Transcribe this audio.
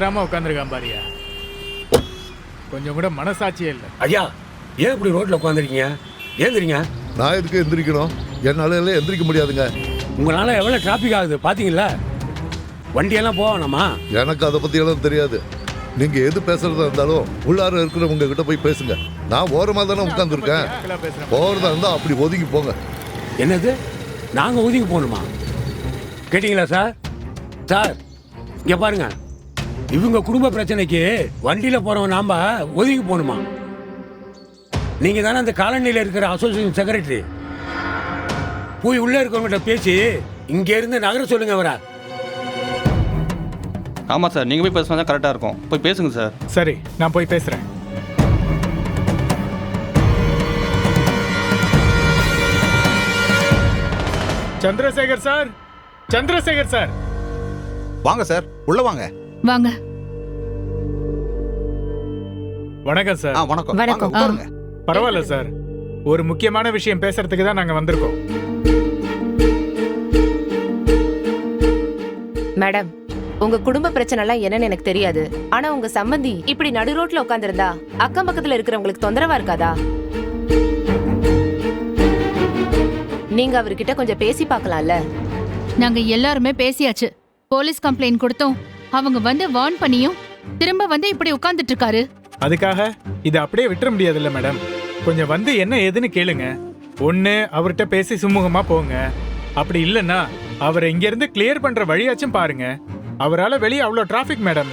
நகராம உட்காந்துருக்கான் பாரியா, கொஞ்சம் கூட மனசாட்சியே இல்லை. ஐயா, ஏன் இப்படி ரோட்ல உட்காந்துருக்கீங்க? ஏந்திரிங்க. நான் எதுக்கு எந்திரிக்கணும்? என்னால எல்லாம் எந்திரிக்க முடியாதுங்க. உங்களால எவ்வளவு டிராபிக் ஆகுது பாத்தீங்களா? வண்டியெல்லாம் போவானாமா? எனக்கு அதை பத்தி எல்லாம் தெரியாது. நீங்க எது பேசுறதா இருந்தாலும் உள்ளார இருக்கிறவங்க கிட்ட போய் பேசுங்க. நான் ஓரமா தானே உட்காந்துருக்கேன். போறதா இருந்தா அப்படி ஒதுங்கி போங்க. என்னது, நாங்க ஒதுங்கி போகணுமா? கேட்டீங்களா சார்? சார் இங்க பாருங்க, இவங்க குடும்ப பிரச்சனைக்கு வண்டியில போறவன் நாம ஒதுங்கி போகணுமா? நீங்க தானே அந்த காலனியில இருக்கிற அசோசியேஷன் செக்ரட்டரி. போய் உள்ள இருக்கிறவங்கிட்ட பேசி இங்க இருந்து நகர சொல்லுங்க அவரை. ஆமாம் சார், நீங்கள் போய் பேசுனா தான் கரெக்டாக இருக்கும். போய் பேசுங்க சார். சரி, நான் போய் பேசுறேன். Chandrasekhar sir, Chandrasekhar sir. வாங்க சார், உள்ள வாங்க. வாங்க. வணக்கம் சார். வணக்கம். வணக்கம். வாங்க, உட்காருங்க. பரவாயில்ல சார், ஒரு முக்கியமான விஷயம் பேசுறதுக்கு தான் நாங்க வந்திருக்கோம். மேடம், உங்க குடும்ப பிரச்சனை எல்லாம் என்னன்னு எனக்கு தெரியாது. ஆனா உங்க சம்பந்தி இப்படி நடு ரோட்ல உட்கார்ந்திருந்தா அக்கம் பக்கத்துல இருக்கிறவங்களுக்கு தொந்தரவா இருக்காதா? நீங்க அவர்கிட்ட கொஞ்சம் பேசி பார்க்கலாம்ல. நாங்க எல்லாருமே பேசியாச்சு. போலீஸ் கம்ப்ளைண்ட் கொடுத்தோம். அவங்க வந்து வார்ன் பண்ணியும் திரும்ப வந்து இப்படி உட்கார்ந்துட்டு இருக்காரு. அதுக்காக இதை அப்படியே விட்டுற முடியாதுல்ல மேடம். கொஞ்சம் வந்து என்ன ஏதுன்னு கேளுங்க. ஒண்ணு அவர்கிட்ட பேசி சுமூகமா போங்க. அப்படி இல்லைன்னா அவரை இங்க இருந்து கிளியர் பண்ற வழியாச்சும் பாருங்க. அவரால் வெளியே அவ்வளோ டிராஃபிக் மேடம்.